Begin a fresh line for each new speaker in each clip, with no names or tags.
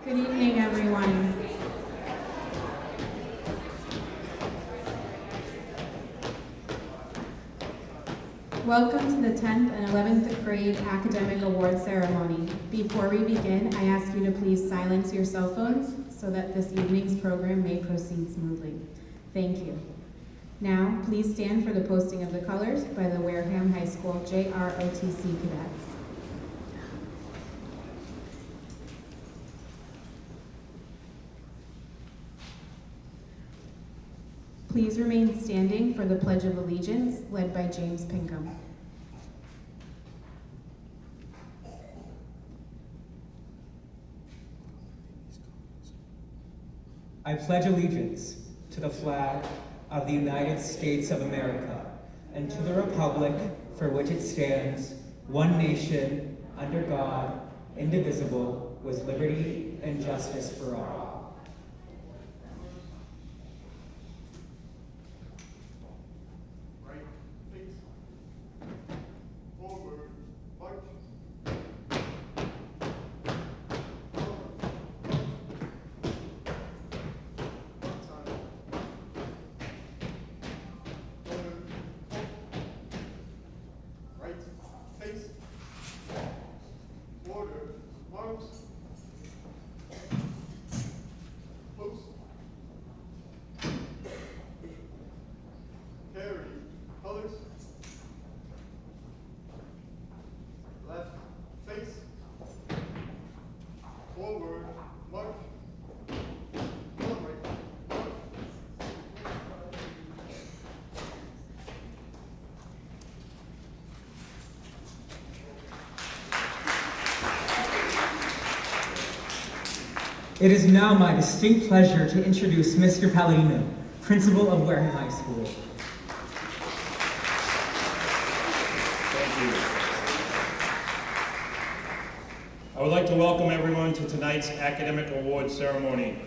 Good evening, everyone. Welcome to the 10th and 11th grade Academic Awards ceremony. Before we begin, I ask you to please silence your cell phones so that this evening's program may proceed smoothly. Thank you. Now, please stand for the posting of the colors by the Wareham High School JROTC cadets. Please remain standing for the Pledge of Allegiance, led by James Pinkham.
I pledge allegiance to the flag of the United States of America and to the republic for which it stands, one nation, under God, indivisible, with liberty and justice for all. It is now my distinct pleasure to introduce Mr. Palladino, Principal of Wareham High School.
Thank you. I would like to welcome everyone to tonight's Academic Awards ceremony.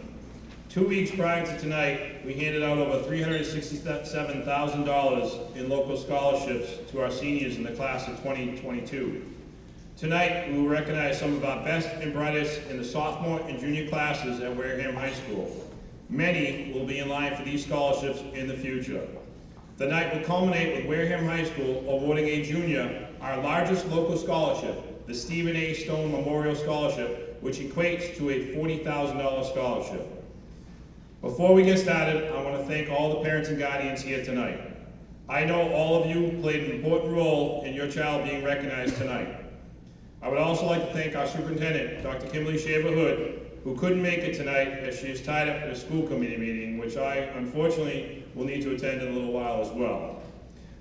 2 weeks prior to tonight, we handed out over $367,000 in local scholarships to our seniors in the class of 2022. Tonight, we will recognize some of our best and brightest in the sophomore and junior classes at Wareham High School. Many will be in line for these scholarships in the future. The night will culminate with Wareham High School awarding a junior our largest local scholarship, the Stephen A. Stone Memorial Scholarship, which equates to a $40,000 scholarship. Before we get started, I want to thank all the parents and guardians here tonight. I know all of you played an important role in your child being recognized tonight. I would also like to thank our superintendent, Dr. Kimberly Shaver-Hood, who couldn't make it tonight as she is tied up at a school committee meeting, which I, unfortunately, will need to attend in a little while as well.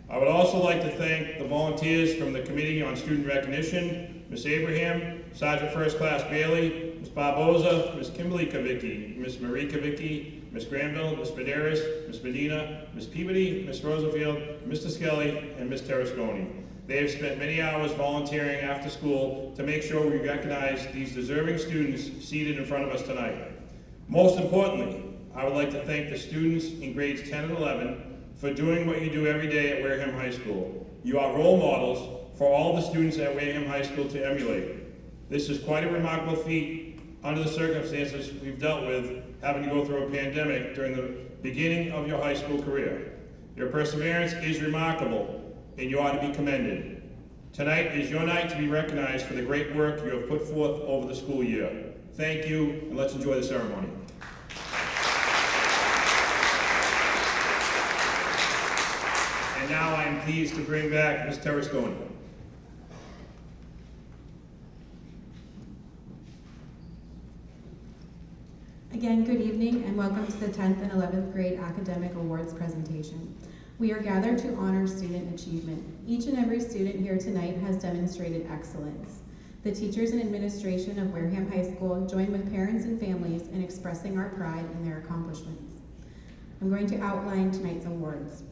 I would also like to thank the volunteers from the Committee on Student Recognition, Ms. Abraham, Sergeant First Class Bailey, Ms. Barboza, Ms. Kimberly Kavicki, Ms. Marie Kavicki, Ms. Granville, Ms. Medeiros, Ms. Medina, Ms. Peabody, Ms. Rosenfield, Mr. Skelly, and Ms. Terrasconi. They have spent many hours volunteering after school to make sure we recognize these deserving students seated in front of us tonight. Most importantly, I would like to thank the students in grades 10 and 11 for doing what you do every day at Wareham High School. You are role models for all the students at Wareham High School to emulate. This is quite a remarkable feat under the circumstances we've dealt with, having to go through a pandemic during the beginning of your high school career. Your perseverance is remarkable, and you ought to be commended. Tonight is your night to be recognized for the great work you have put forth over the school year. Thank you, and let's enjoy the ceremony. And now I am pleased to bring back Ms. Terrasconi.
Again, good evening and welcome to the 10th and 11th grade Academic Awards presentation. We are gathered to honor student achievement. Each and every student here tonight has demonstrated excellence. The teachers and administration of Wareham High School join with parents and families in expressing our pride in their accomplishments. I'm going to outline tonight's awards.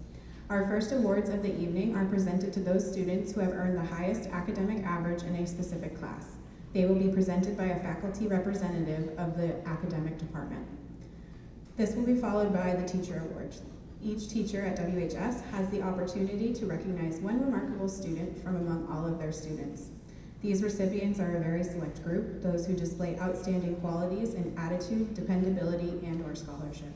Our first awards of the evening are presented to those students who have earned the highest academic average in a specific class. They will be presented by a faculty representative of the academic department. This will be followed by the teacher awards. Each teacher at WHS has the opportunity to recognize one remarkable student from among all of their students. These recipients are a very select group, those who display outstanding qualities in attitude, dependability, and/or scholarship.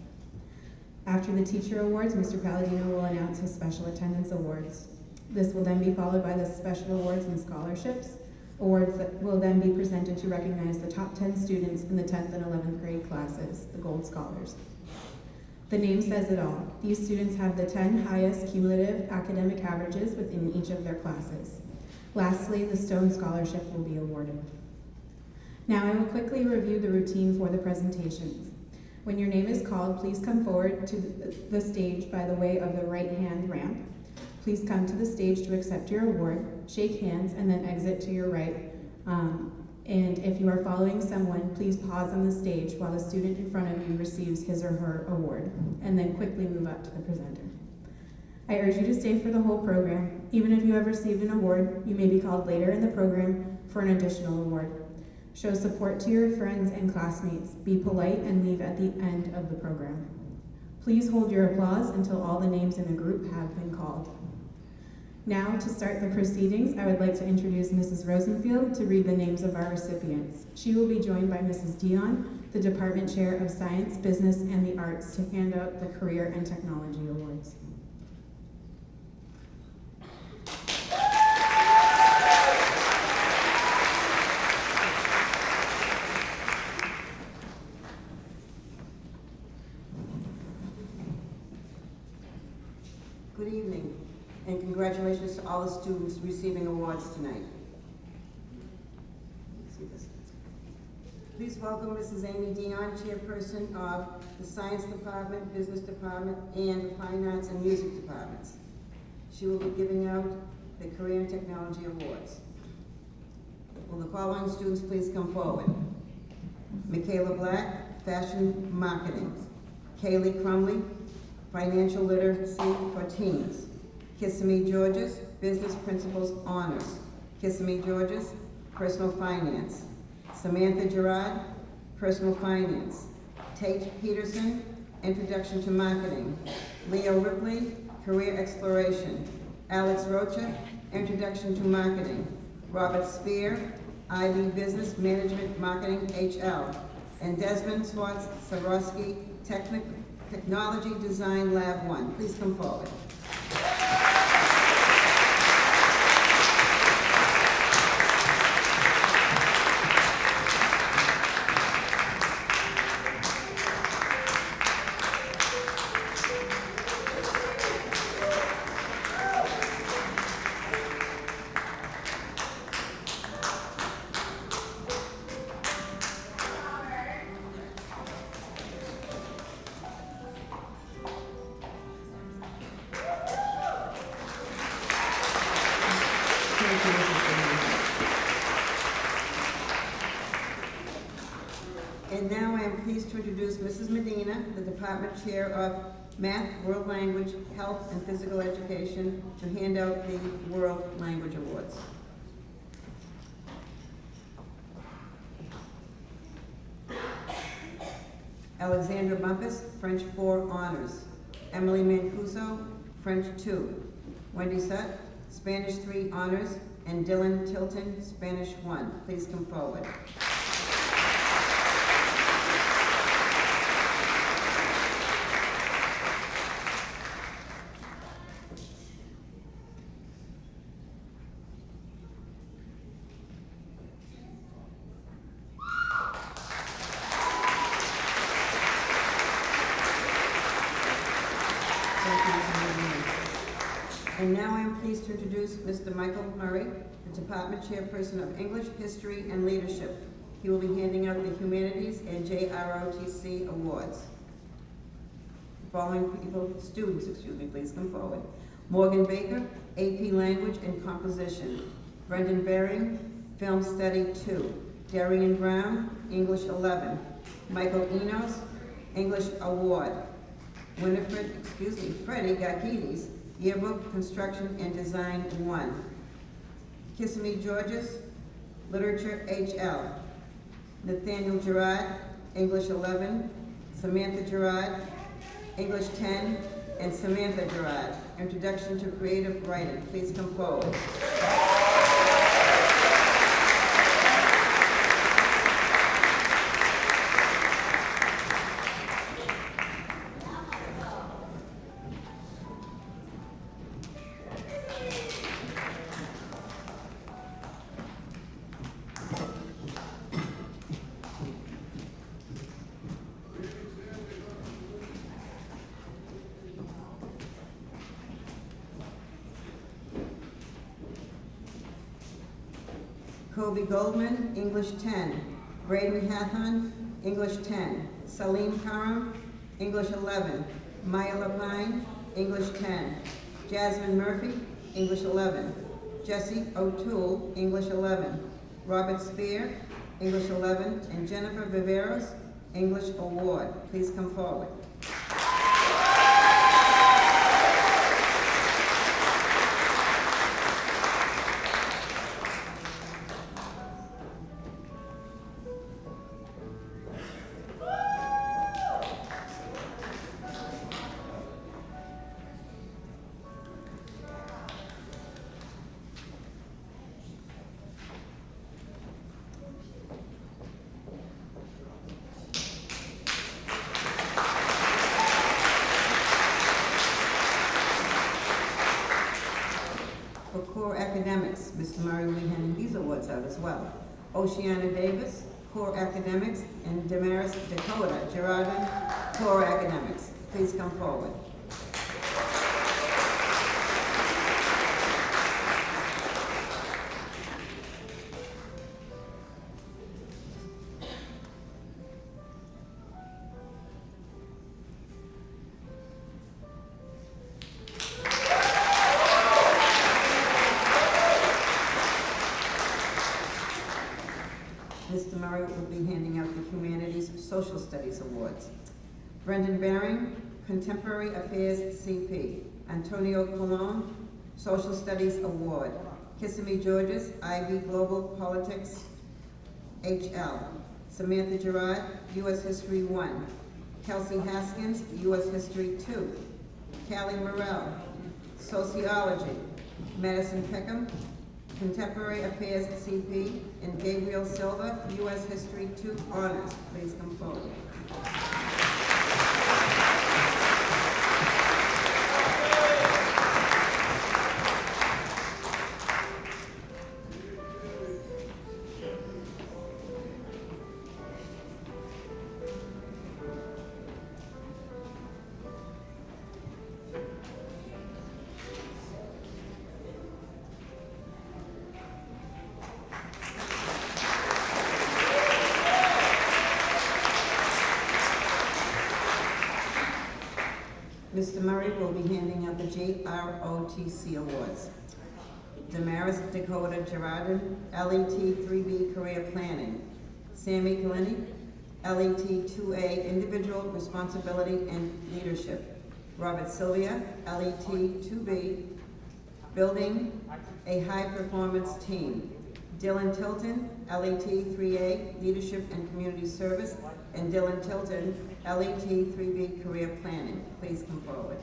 After the teacher awards, Mr. Palladino will announce his special attendance awards. This will then be followed by the special awards and scholarships. Awards that will then be presented to recognize the top 10 students in the 10th and 11th grade classes, the Gold Scholars. The name says it all. These students have the 10 highest cumulative academic averages within each of their classes. Lastly, the Stone Scholarship will be awarded. Now I will quickly review the routine for the presentations. When your name is called, please come forward to the stage by the way of the right-hand ramp. Please come to the stage to accept your award, shake hands, and then exit to your right. And if you are following someone, please pause on the stage while the student in front of you receives his or her award, and then quickly move up to the presenter. I urge you to stay for the whole program. Even if you have received an award, you may be called later in the program for an additional award. Show support to your friends and classmates. Be polite and leave at the end of the program. Please hold your applause until all the names in the group have been called. Now, to start the proceedings, I would like to introduce Mrs. Rosenfield to read the names of our recipients. She will be joined by Mrs. Dion, the Department Chair of Science, Business, and the Arts, to hand out the Career and Technology Awards.
Good evening, and congratulations to all the students receiving awards tonight. Please welcome Mrs. Amy Dion, Chairperson of the Science Department, Business Department, and the Fine Arts and Music Departments. She will be giving out the Career and Technology Awards. Will the following students please come forward? Michaela Black, Fashion Marketing. Kaylee Crumley, Financial Literacy for Teens. Kissimmee Georges, Business Principles Honors. Kissimmee Georges, Personal Finance. Samantha Gerard, Personal Finance. Tate Peterson, Introduction to Marketing. Leo Ripley, Career Exploration. Alex Rocha, Introduction to Marketing. Robert Spear, IB Business Management Marketing HL. And Desmond Swartz Sabrowski, Technology Design Lab 1. Please come forward. And now I am pleased to introduce Mrs. Medina, the Department Chair of Math, World Language, Health, and Physical Education, to hand out the World Language Awards. Alexandra Bumpus, French 4 Honors. Emily Mancuso, French 2. Wendy Sutt, Spanish 3 Honors. And Dylan Tilton, Spanish 1. Please come forward. And now I am pleased to introduce Mr. Michael Murray, the Department Chairperson of English, History, and Leadership. He will be handing out the Humanities and JROTC Awards. The following students, please come forward. Morgan Baker, AP Language and Composition. Brendan Bering, Film Study 2. Darian Brown, English 11. Michael Enos, English Award. Freddie Gakides, Yearbook, Construction, and Design 1. Kissimmee Georges, Literature HL. Nathaniel Gerard, English 11. Samantha Gerard, English 10. And Samantha Gerard, Introduction to Creative Writing. Please come forward. Jacoby Goldman, English 10. Braden Hathon, English 10. Salim Karam, English 11. Maya Lapine, English 10. Jasmine Murphy, English 11. Jesse O'Toole, English 11. Robert Spear, English 11. And Jennifer Viveros, English Award. Please come forward. For core academics, Mr. Murray will be handing these awards out as well. Oceana Davis, core academics, and Damaris Dakota Gerardin, core academics. Please come forward. Mr. Murray will be handing out the Humanities Social Studies Awards. Brendan Baring, Contemporary Affairs CP. Antonio Colon, Social Studies Award. Kissimmee Georges, IB Global Politics HL. Samantha Gerard, U.S. History 1. Kelsey Haskins, U.S. History 2. Callie Morrell, Sociology. Madison Peckham, Contemporary Affairs CP, and Gabriel Silva, U.S. History 2 Honors. Please come forward. Mr. Murray will be handing out the JROTC Awards. Damaris Dakota Gerardin, LET 3B Career Planning. Sammy Kalini, LET 2A Individual Responsibility and Leadership. Robert Sylvia, LET 2B Building a High Performance Team. Dylan Tilton, LET 3A Leadership and Community Service, and Dylan Tilton, LET 3B Career Planning. Please come forward.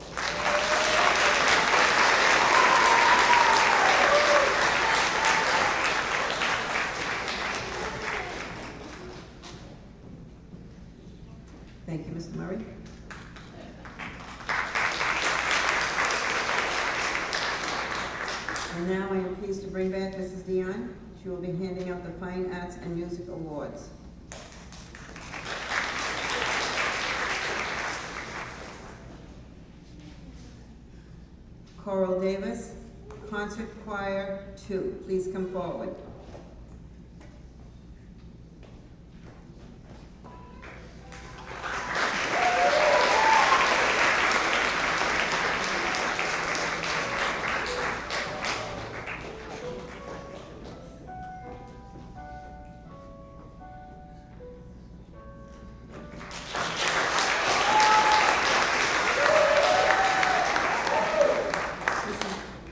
Thank you, Mr. Murray. And now I am pleased to bring back Mrs. Dion. She will be handing out the Fine Arts and Music Awards. Coral Davis, Concert Choir 2. Please come forward.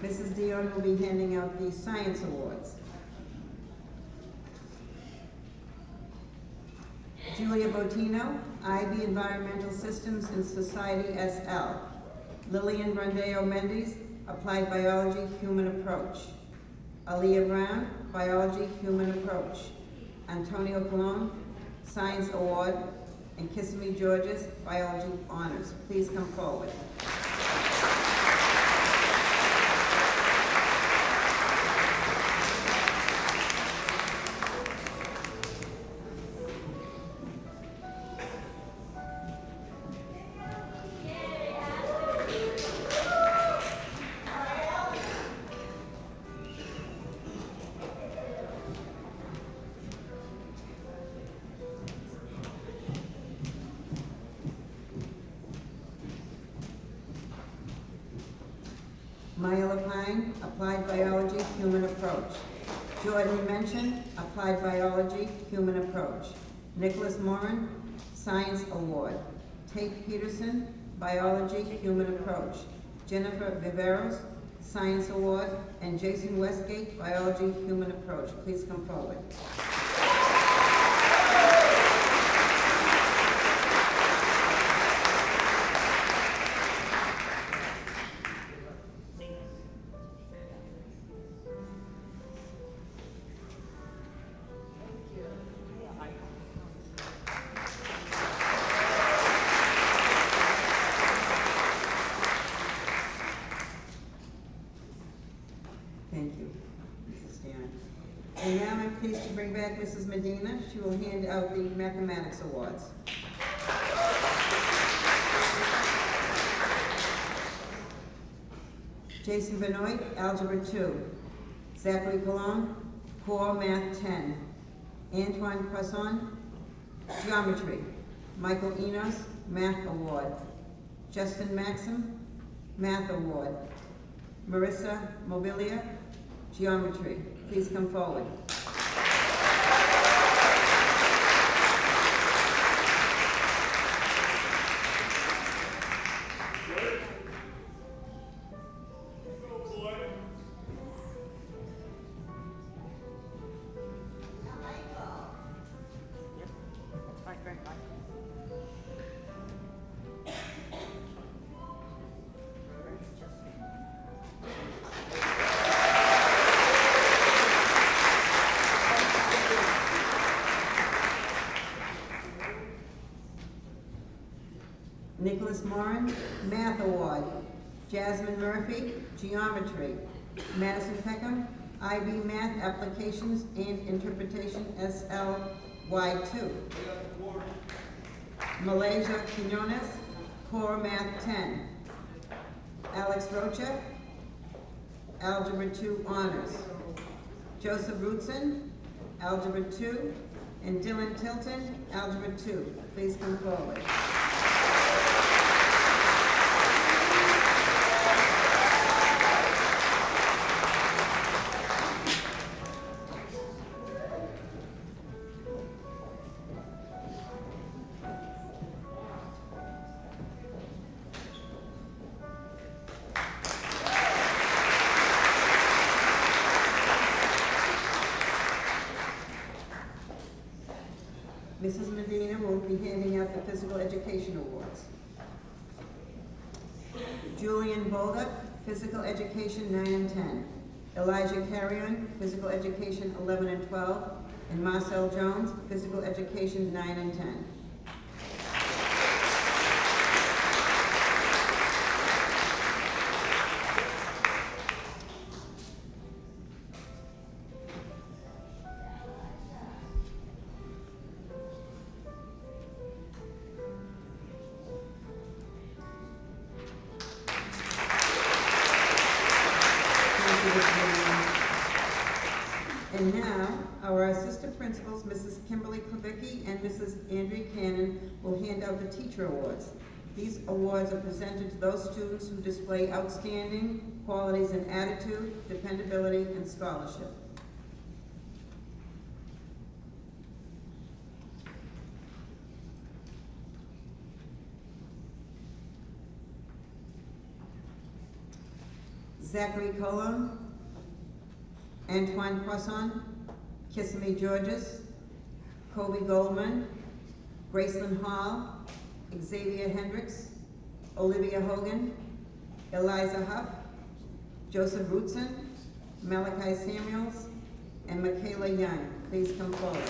Mrs. Dion will be handing out the Science Awards. Julia Botino, IB Environmental Systems and Society SL. Lillian Brandeo Mendes, Applied Biology Human Approach. Aaliyah Brown, Biology Human Approach. Antonio Colon, Science Award. And Kissimmee Georges, Biology Honors. Please come forward. Applied Biology, Human Approach. Jordan Mention, Applied Biology, Human Approach. Nicholas Morin, Science Award. Tate Peterson, Biology, Human Approach. Jennifer Viveros, Science Award, and Jason Westgate, Biology, Human Approach. Please come forward. Thank you, Mrs. Stanton. And now I'm pleased to bring back Mrs. Medina. She will hand out the Mathematics Awards. Jason Benoit, Algebra 2. Zachary Colon, Core Math 10. Antoine Poisson, Geometry. Michael Enos, Math Award. Justin Maxim, Math Award. Marissa Mobilia, Geometry. Please come forward. Nicholas Morin, Math Award. Jasmine Murphy, Geometry. Madison Peckham, IB Math Applications and Interpretation SLY2. Malaysia Quinones, Core Math 10. Alex Rocha, Algebra 2 Honors. Joseph Rootson, Algebra 2. And Dylan Tilton, Algebra 2. Please come forward. Mrs. Medina will be handing out the Physical Education Awards. Julian Boldup, Physical Education 9 and 10. Elijah Carrion, Physical Education 11 and 12. And Marcel Jones, Physical Education 9 and 10. And now, our assistant principals, Mrs. Kimberly Kovicki and Mrs. Andrea Cannon, will hand out the teacher awards. These awards are presented to those students who display outstanding qualities in attitude, dependability, and scholarship. Zachary Colon, Antoine Poisson, Kissimmee Georges, Kobe Goldman, Graceland Hall, Xavier Hendricks, Olivia Hogan, Eliza Huff, Joseph Rootson, Malachi Samuels, and Michaela Young. Please come forward.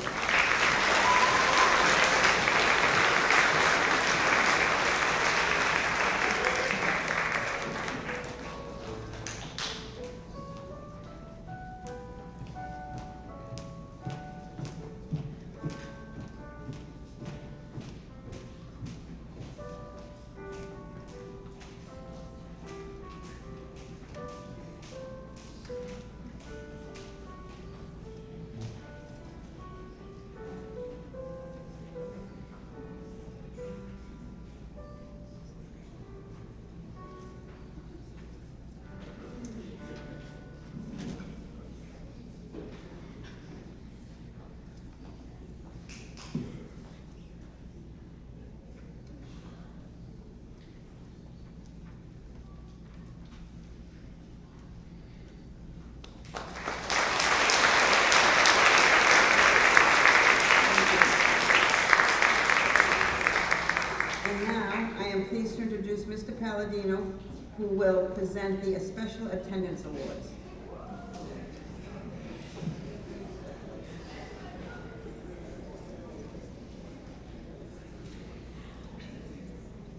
present the Special Attendance Awards.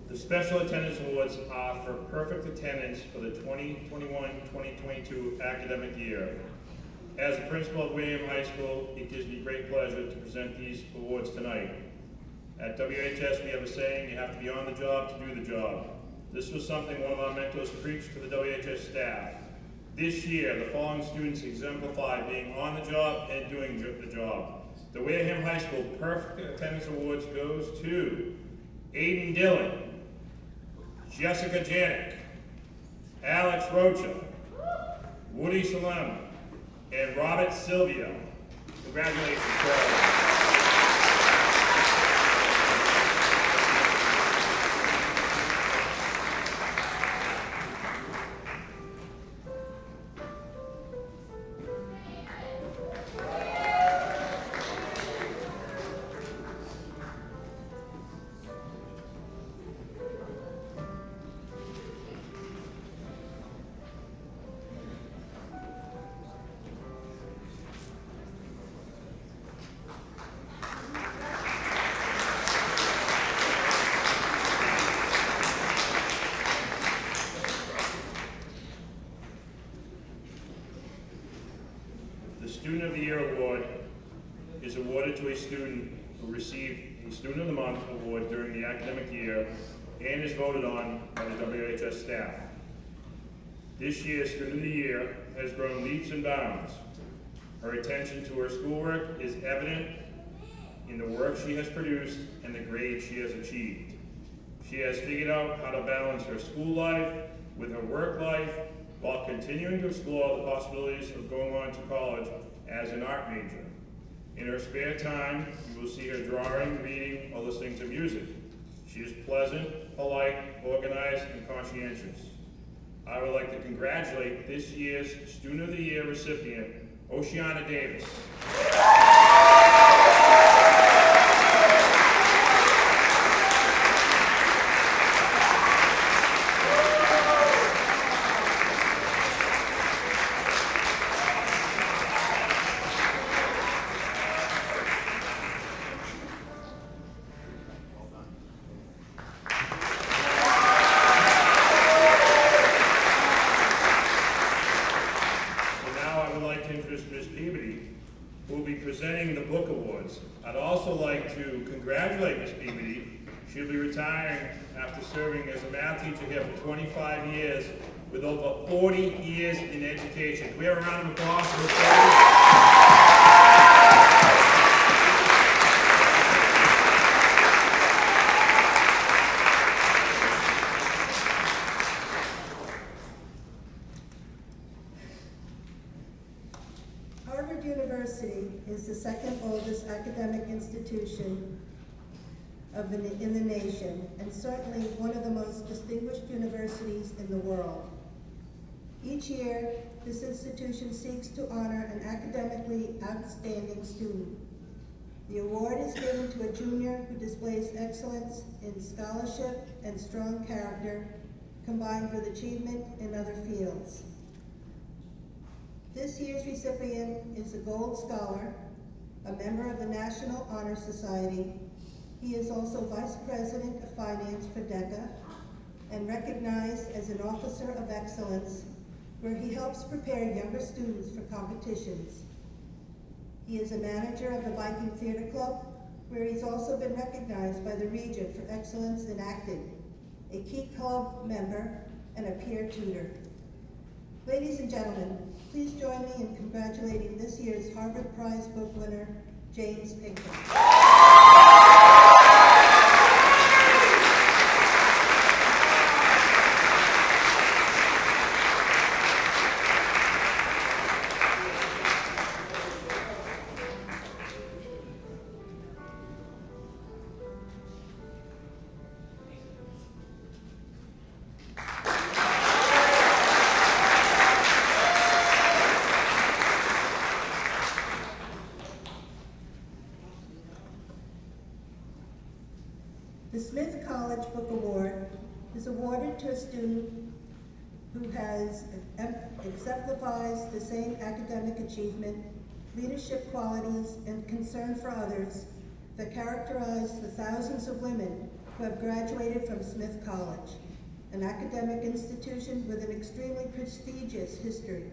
The Special Attendance Awards are for perfect attendance for the 2021-2022 academic year. As the principal of Wareham High School, it gives me great pleasure to present these awards tonight. At WHS, we have a saying, you have to be on the job to do the job. This was something one of our mentors preached to the WHS staff. This year, the following students exemplify being on the job and doing the job. The Wareham High School Perfect Attendance Awards goes to Aiden Dillon, Jessica Janik, Alex Rocha, Woody Salem, and Robert Silvio. Congratulations to all. The Student of the Year Award is awarded to a student who received a Student of the Month award during the academic year and is voted on by the WHS staff. This year's Student of the Year has grown leaps and bounds. Her attention to her schoolwork is evident in the work she has produced and the grades she has achieved. She has figured out how to balance her school life with her work life while continuing to explore the possibilities of going on to college as an art major. In her spare time, you will see her drawing, reading, or listening to music. She is pleasant, polite, organized, and conscientious. I would like to congratulate this year's Student of the Year recipient, Oceana Davis. Who will be presenting the book awards. I'd also like to congratulate Ms. Peabody. She'll be retiring after serving as a math teacher here for 25 years with over 40 years in education. Can we have a round of applause for Ms.
Harvard University is the second oldest academic institution in the nation, and certainly one of the most distinguished universities in the world. Each year, this institution seeks to honor an academically outstanding student. The award is given to a junior who displays excellence in scholarship and strong character, combined with achievement in other fields. This year's recipient is a Gold Scholar, a member of the National Honor Society. He is also Vice President of Finance for DECA and recognized as an Officer of Excellence, where he helps prepare younger students for competitions. He is a manager of the Viking Theater Club, where he's also been recognized by the region for excellence in acting, a key club member, and a peer tutor. Ladies and gentlemen, please join me in congratulating this year's Harvard Prize book winner, James Pinkman. The Smith College Book Award is awarded to a student who exemplifies the same academic achievement, leadership qualities, and concern for others that characterize the thousands of women who have graduated from Smith College, an academic institution with an extremely prestigious history.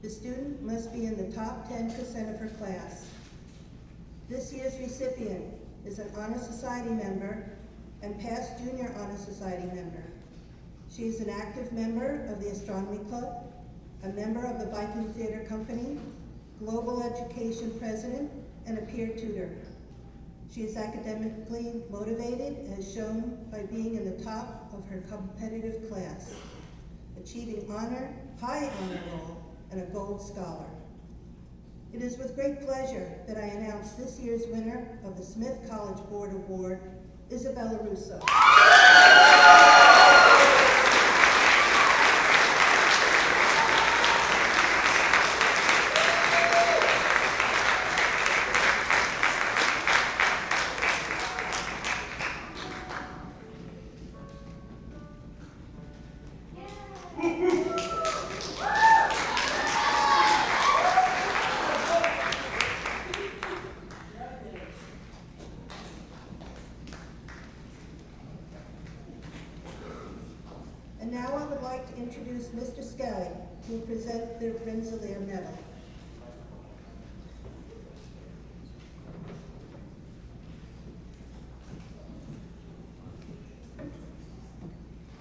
The student must be in the top 10% of her class. This year's recipient is an Honor Society member and past Junior Honor Society member. She is an active member of the Astronomy Club, a member of the Viking Theater Company, Global Education President, and a peer tutor. She is academically motivated, as shown by being in the top of her competitive class, achieving honor, high honor roll, and a gold scholar. It is with great pleasure that I announce this year's winner of the Smith College Board Award, Isabella Russo. And now I would like to introduce Mr. Skelly, who will present the Rensselaer Medal.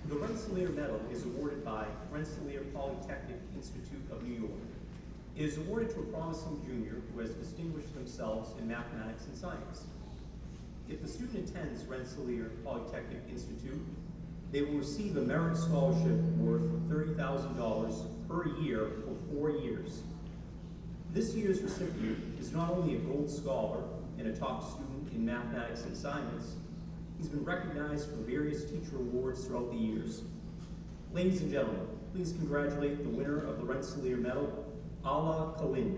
The Rensselaer Medal is awarded by Rensselaer Polytechnic Institute of New York. It is awarded to a promising junior who has distinguished themselves in mathematics and science. If the student attends Rensselaer Polytechnic Institute, they will receive a merit scholarship worth $30,000 per year for 4 years. This year's recipient is not only a gold scholar and a top student in mathematics and science, he's been recognized for various teacher awards throughout the years. Ladies and gentlemen, please congratulate the winner of the Rensselaer Medal, Ala Kalin.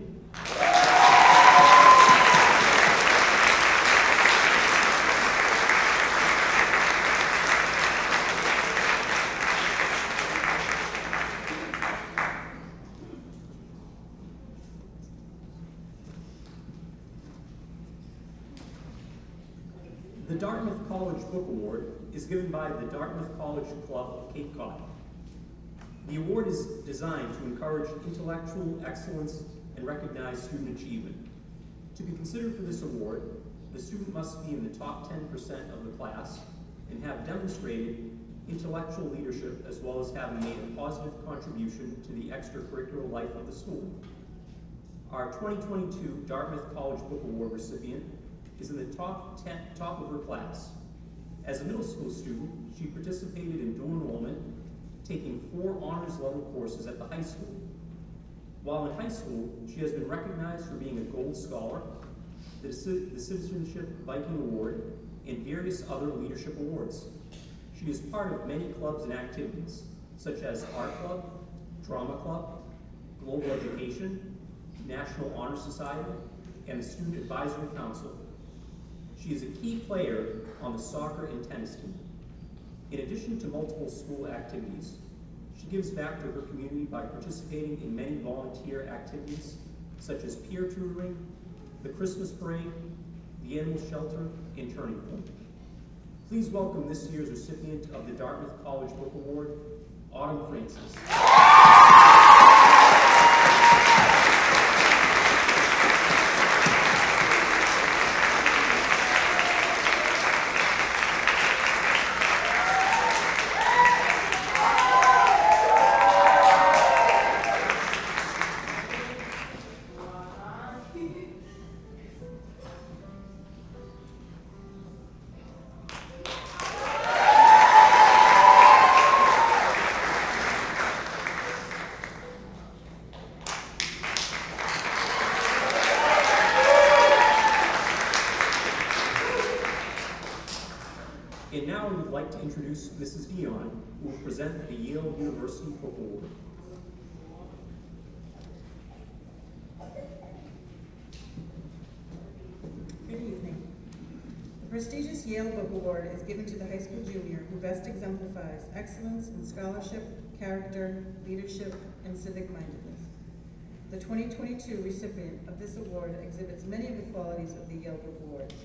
The Dartmouth College Book Award is given by the Dartmouth College Club of Cape Cod. The award is designed to encourage intellectual excellence and recognize student achievement. To be considered for this award, the student must be in the top 10% of the class and have demonstrated intellectual leadership, as well as having made a positive contribution to the extracurricular life of the school. Our 2022 Dartmouth College Book Award recipient is in the top of her class. As a middle school student, she participated in dual enrollment, taking 4 honors level courses at the high school. While in high school, she has been recognized for being a gold scholar, the Citizenship Viking Award, and various other leadership awards. She is part of many clubs and activities, such as Art Club, Drama Club, Global Education, National Honor Society, and the Student Advisory Council. She is a key player on the soccer and tennis team. In addition to multiple school activities, she gives back to her community by participating in many volunteer activities, such as peer tutoring, the Christmas parade, the animal shelter, and Turning Point. Please welcome this year's recipient of the Dartmouth College Book Award, Autumn Francis. And now we would like to introduce Mrs. Dion, who will present the Yale University Book Award.
Good evening. The prestigious Yale Book Award is given to the high school junior who best exemplifies excellence in scholarship, character, leadership, and civic mindedness. The 2022 recipient of this award exhibits many of the qualities of the Yale Book Awards.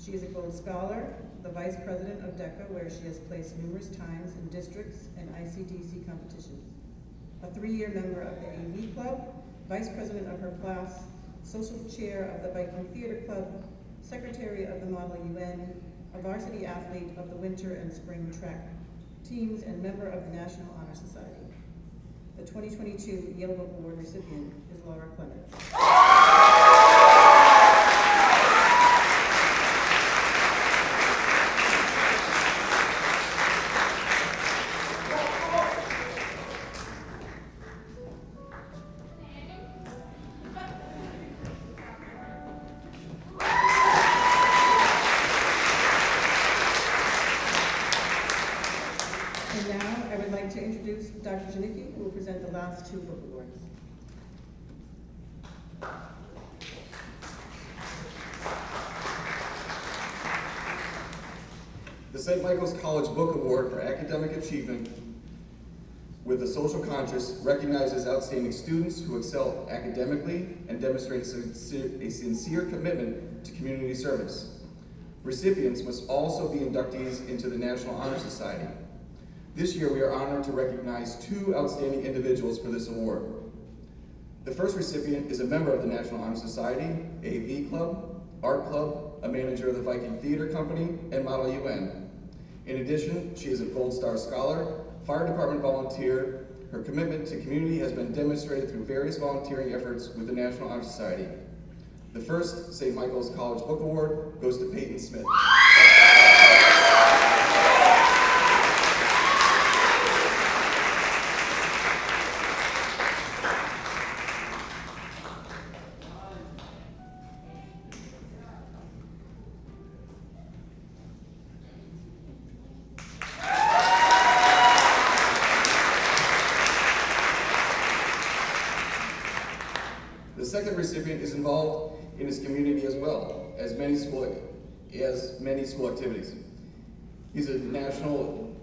She is a Gold Scholar, the Vice President of DECA, where she has placed numerous times in districts and ICDC competitions. A 3-year member of the AV Club, Vice President of her class, Social Chair of the Viking Theater Club, Secretary of the Model UN, a varsity athlete of the winter and spring track teams, and member of the National Honor Society. The 2022 Yale Book Award recipient is Laura Clements. And now I would like to introduce Dr. Janicki, who will present the last 2 book awards.
The St. Michael's College Book Award for Academic Achievement with the Social Conscious recognizes outstanding students who excel academically and demonstrate a sincere commitment to community service. Recipients must also be inductees into the National Honor Society. This year, we are honored to recognize 2 outstanding individuals for this award. The first recipient is a member of the National Honor Society, AV Club, Art Club, a manager of the Viking Theater Company, and Model UN. In addition, she is a Gold Star Scholar, Fire Department volunteer. Her commitment to community has been demonstrated through various volunteering efforts with the National Honor Society. The first St. Michael's College Book Award goes to Peyton Smith. The second recipient is involved in his community as well as many school activities. He's a National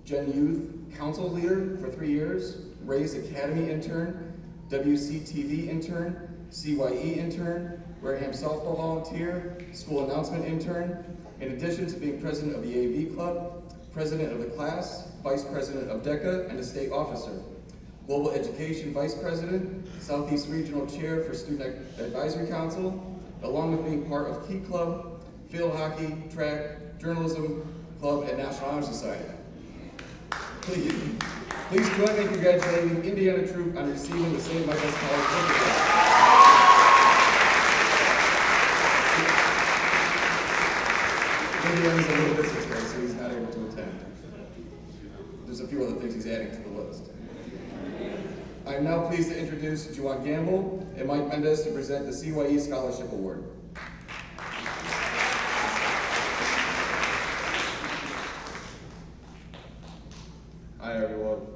Gen Youth Council leader for 3 years, Ray's Academy intern, WCTV intern, CYE intern, Wareham softball volunteer, school announcement intern, in addition to being president of the AV Club, president of the class, vice president of DECA, and a state officer. Global Education Vice President, Southeast Regional Chair for Student Advisory Council, along with being part of Key Club, Field Hockey, Track, Journalism Club, and National Honor Society. Please join me in congratulating Indiana Troop on receiving the St. Michael's College Book Award. Indiana's a little business guy, so he's not able to attend. There's a few other things he's adding to the list. I am now pleased to introduce Juwan Gamble and Mike Mendez to present the CYE Scholarship Award.
Hi everyone.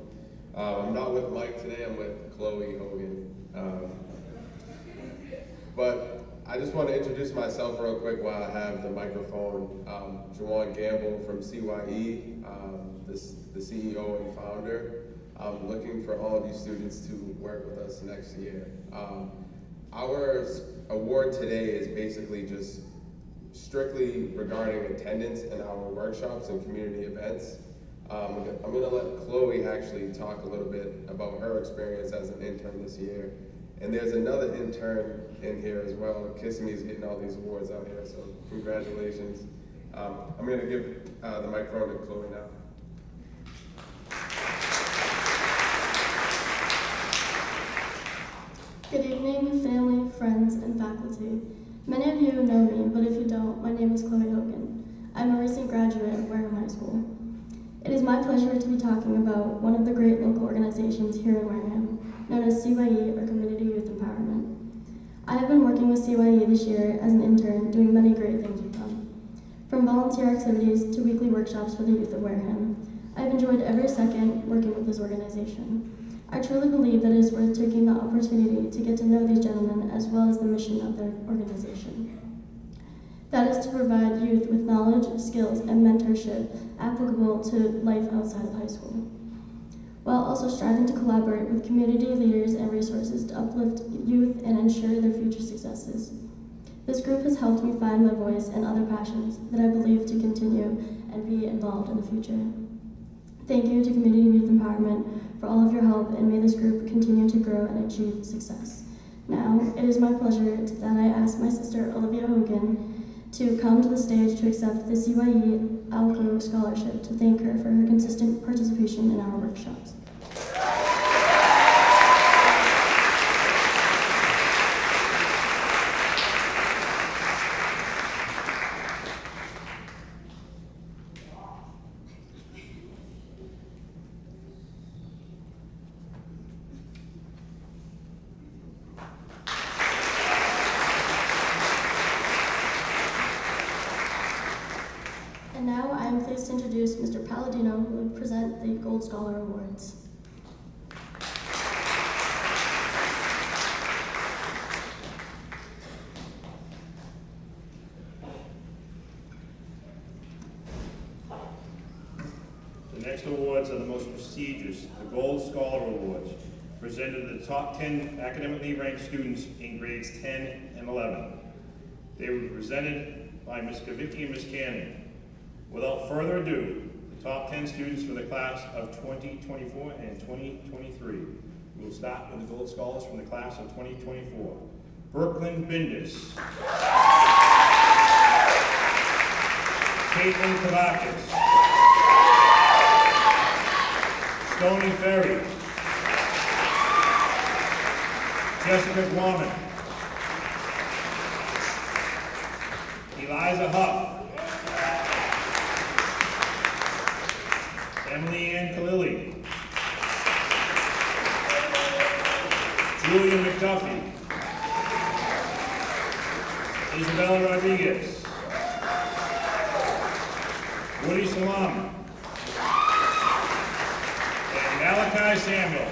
I'm not with Mike today, I'm with Chloe Hogan. But I just want to introduce myself real quick while I have the microphone. Juwan Gamble from CYE, the CEO and founder. I'm looking for all of you students to work with us next year. Our award today is basically just strictly regarding attendance in our workshops and community events. I'm going to let Chloe actually talk a little bit about her experience as an intern this year. And there's another intern in here as well. Kissimmee getting all these awards out here, so congratulations. I'm going to give the microphone to Chloe now.
Good evening, family, friends, and faculty. Many of you know me, but if you don't, my name is Chloe Hogan. I'm a recent graduate of Wareham High School. It is my pleasure to be talking about one of the great local organizations here in Wareham, known as CYE, or Community Youth Empowerment. I have been working with CYE this year as an intern, doing many great things with them. From volunteer activities to weekly workshops for the youth of Wareham, I have enjoyed every second working with this organization. I truly believe that it is worth taking the opportunity to get to know these gentlemen as well as the mission of their organization. That is to provide youth with knowledge, skills, and mentorship applicable to life outside of high school. while also striving to collaborate with community leaders and resources to uplift youth and ensure their future successes. This group has helped me find my voice and other passions that I believe to continue and be involved in the future. Thank you to Community Youth Empowerment for all of your help, and may this group continue to grow and achieve success. Now, it is my pleasure that I ask my sister Olivia Hogan to come to the stage to accept the CYE ALCO Scholarship to thank her for her consistent participation in our workshops. And now I am pleased to introduce Mr. Palladino, who will present the Gold Scholar Awards.
The next awards are the most prestigious, the Gold Scholar Awards, presented to the top 10 academically ranked students in grades 10 and 11. They were presented by Ms. Kavicki and Ms. Cannon. Without further ado, the top 10 students for the class of 2024 and 2023. We will start with the Gold Scholars from the class of 2024. Brooklyn Bindus. Caitlin Kavakis. Stony Ferry. Jessica Guaman. Eliza Huff. Emily Ann Khalili. Julia McDuffie. Isabella Rodriguez. Woody Salami. And Malachi Samuel.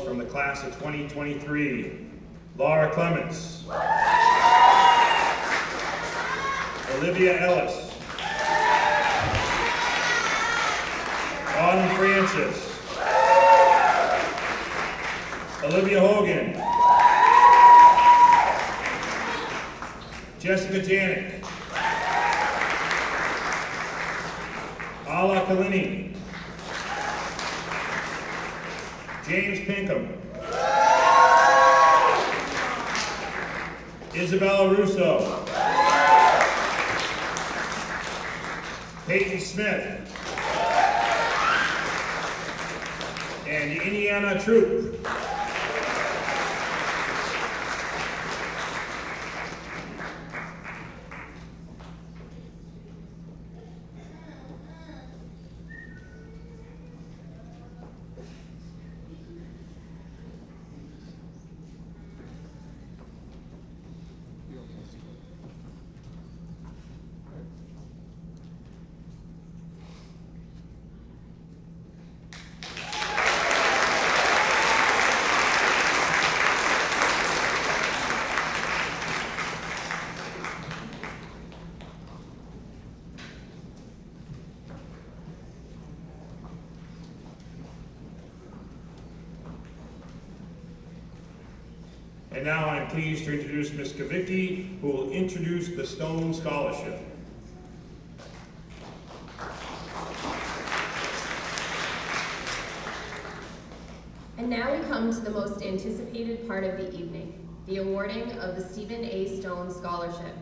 From the class of 2023, Laura Clements, Olivia Ellis, Autumn Francis, Olivia Hogan, Jessica Janik, Ala Kalini, James Pinkham, Isabella Russo, Peyton Smith, and the Indiana Troop. And now I'm pleased to introduce Ms. Kavicki, who will introduce the Stone Scholarship.
And now we come to the most anticipated part of the evening, the awarding of the Stephen A. Stone Scholarship.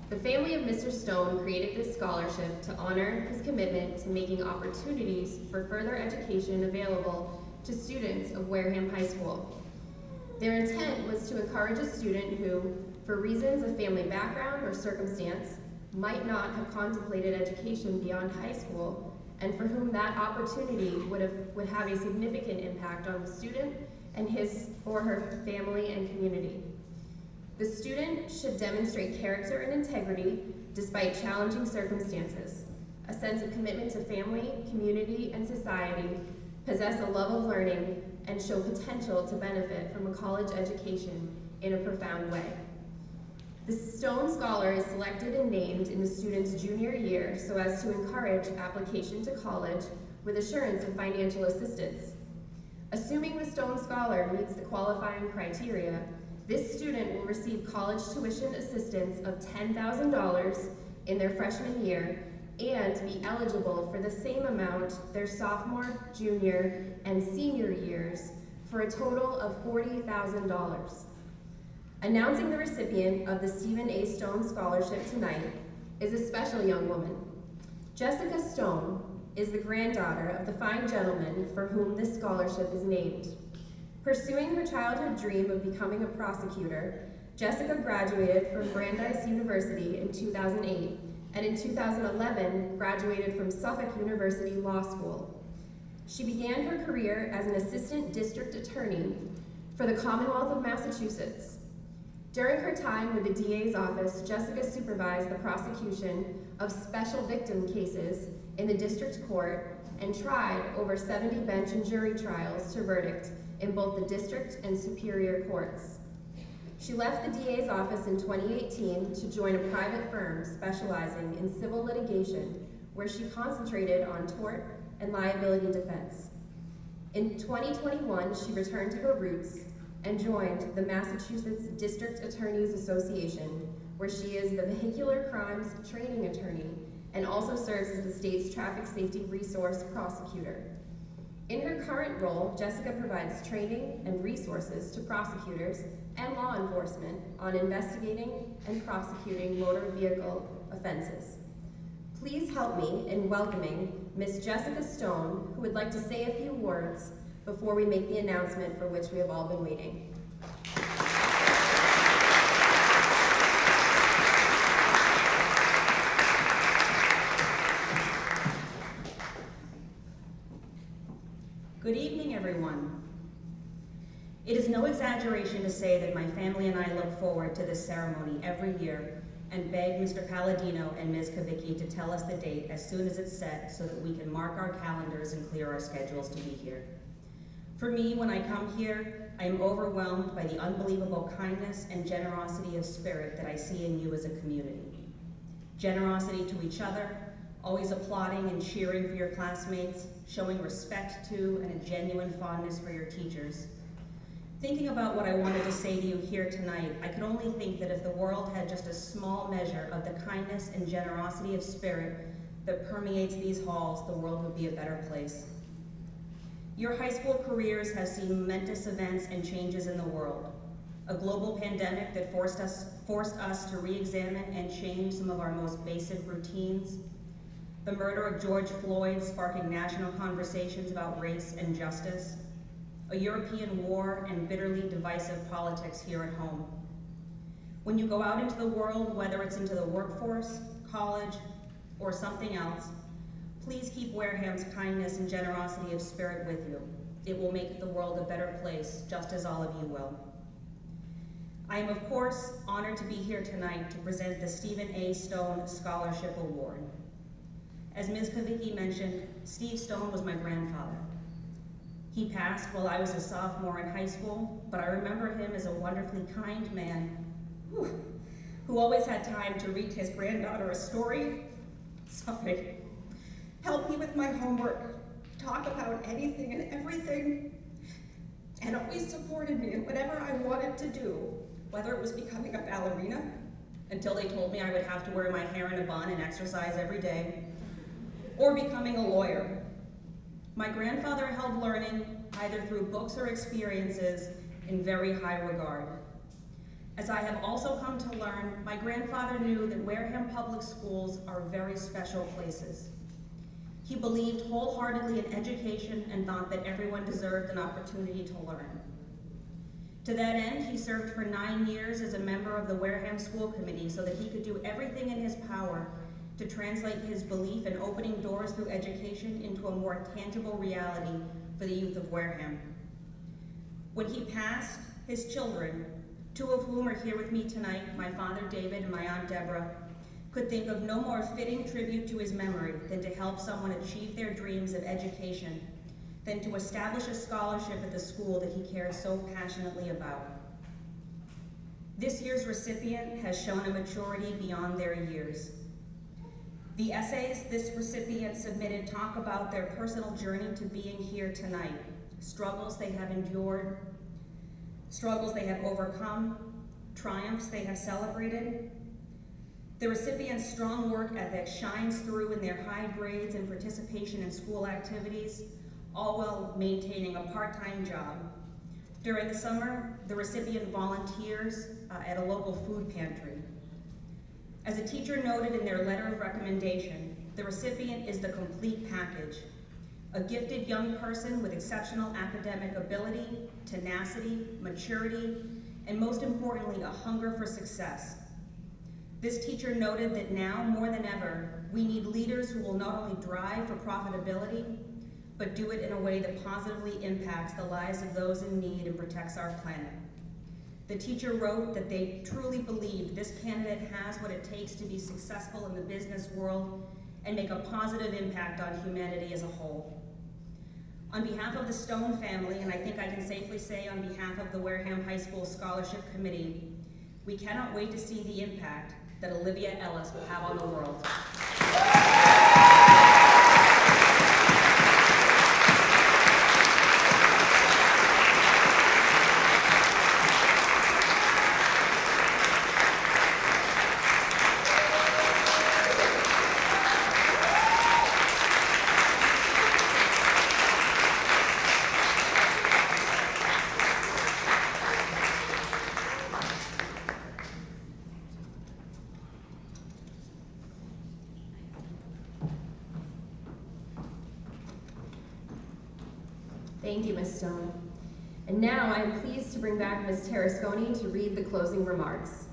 The family of Mr. Stone created this scholarship to honor his commitment to making opportunities for further education available to students of Wareham High School. Their intent was to encourage a student who, for reasons of family background or circumstance, might not have contemplated education beyond high school, and for whom that opportunity would have a significant impact on the student and his or her family and community. The student should demonstrate character and integrity despite challenging circumstances, a sense of commitment to family, community, and society, possess a love of learning, and show potential to benefit from a college education in a profound way. The Stone Scholar is selected and named in the student's junior year so as to encourage application to college with assurance of financial assistance. Assuming the Stone Scholar meets the qualifying criteria, this student will receive college tuition assistance of $10,000 in their freshman year and be eligible for the same amount their sophomore, junior, and senior years for a total of $40,000. Announcing the recipient of the Stephen A. Stone Scholarship tonight is a special young woman. Jessica Stone is the granddaughter of the fine gentleman for whom this scholarship is named. Pursuing her childhood dream of becoming a prosecutor, Jessica graduated from Brandeis University in 2008, and in 2011 graduated from Suffolk University Law School. She began her career as an assistant district attorney for the Commonwealth of Massachusetts. During her time with the DA's office, Jessica supervised the prosecution of special victim cases in the district court and tried over 70 bench and jury trials to verdict in both the district and superior courts. She left the DA's office in 2018 to join a private firm specializing in civil litigation, where she concentrated on tort and liability defense. In 2021, she returned to her roots and joined the Massachusetts District Attorneys Association, where she is the vehicular crimes training attorney and also serves as the state's traffic safety resource prosecutor. In her current role, Jessica provides training and resources to prosecutors and law enforcement on investigating and prosecuting motor vehicle offenses. Please help me in welcoming Miss Jessica Stone, who would like to say a few words before we make the announcement for which we have all been waiting.
Good evening, everyone. It is no exaggeration to say that my family and I look forward to this ceremony every year and beg Mr. Palladino and Ms. Kavicki to tell us the date as soon as it's set so that we can mark our calendars and clear our schedules to be here. For me, when I come here, I am overwhelmed by the unbelievable kindness and generosity of spirit that I see in you as a community. Generosity to each other, always applauding and cheering for your classmates, showing respect to and a genuine fondness for your teachers. Thinking about what I wanted to say to you here tonight, I could only think that if the world had just a small measure of the kindness and generosity of spirit that permeates these halls, the world would be a better place. Your high school careers have seen momentous events and changes in the world. A global pandemic that forced us to re-examine and change some of our most basic routines. The murder of George Floyd sparking national conversations about race and justice. A European war and bitterly divisive politics here at home. When you go out into the world, whether it's into the workforce, college, or something else, please keep Wareham's kindness and generosity of spirit with you. It will make the world a better place, just as all of you will. I am, of course, honored to be here tonight to present the Stephen A. Stone Scholarship Award. As Ms. Kavicki mentioned, Steve Stone was my grandfather. He passed while I was a sophomore in high school, but I remember him as a wonderfully kind man who always had time to read his granddaughter a story, help me with my homework, talk about anything and everything, and always supported me in whatever I wanted to do, whether it was becoming a ballerina, until they told me I would have to wear my hair in a bun and exercise every day, or becoming a lawyer. My grandfather held learning, either through books or experiences, in very high regard. As I have also come to learn, my grandfather knew that Wareham Public Schools are very special places. He believed wholeheartedly in education and thought that everyone deserved an opportunity to learn. To that end, he served for 9 years as a member of the Wareham School Committee so that he could do everything in his power to translate his belief in opening doors through education into a more tangible reality for the youth of Wareham. When he passed, his children, 2 of whom are here with me tonight, my father David and my aunt Deborah, could think of no more fitting tribute to his memory than to help someone achieve their dreams of education, than to establish a scholarship at the school that he cared so passionately about. This year's recipient has shown a maturity beyond their years. The essays this recipient submitted talk about their personal journey to being here tonight, struggles they have endured, struggles they have overcome, triumphs they have celebrated. The recipient's strong work ethic shines through in their high grades and participation in school activities, all while maintaining a part-time job. During the summer, the recipient volunteers at a local food pantry. As a teacher noted in their letter of recommendation, the recipient is the complete package. A gifted young person with exceptional academic ability, tenacity, maturity, and most importantly, a hunger for success. This teacher noted that now, more than ever, we need leaders who will not only drive for profitability, but do it in a way that positively impacts the lives of those in need and protects our planet. The teacher wrote that they truly believed this candidate has what it takes to be successful in the business world and make a positive impact on humanity as a whole. On behalf of the Stone family, and I think I can safely say on behalf of the Wareham High School Scholarship Committee, we cannot wait to see the impact that Olivia Ellis will have on the world.
Thank you, Ms. Stone. And now I am pleased to bring back Ms. Tarasconi to read the closing remarks.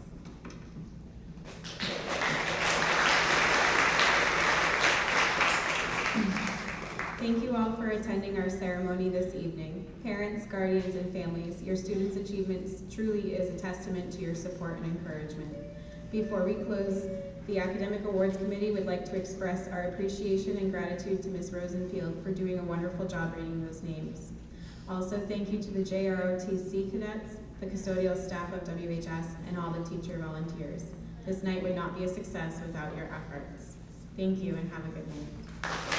Thank you all for attending our ceremony this evening. Parents, guardians, and families, your students' achievements truly is a testament to your support and encouragement. Before we close, the Academic Awards Committee would like to express our appreciation and gratitude to Ms. Rosenfield for doing a wonderful job reading those names. Also, thank you to the JROTC cadets, the custodial staff of WHS, and all the teacher volunteers. This night would not be a success without your efforts. Thank you and have a good night.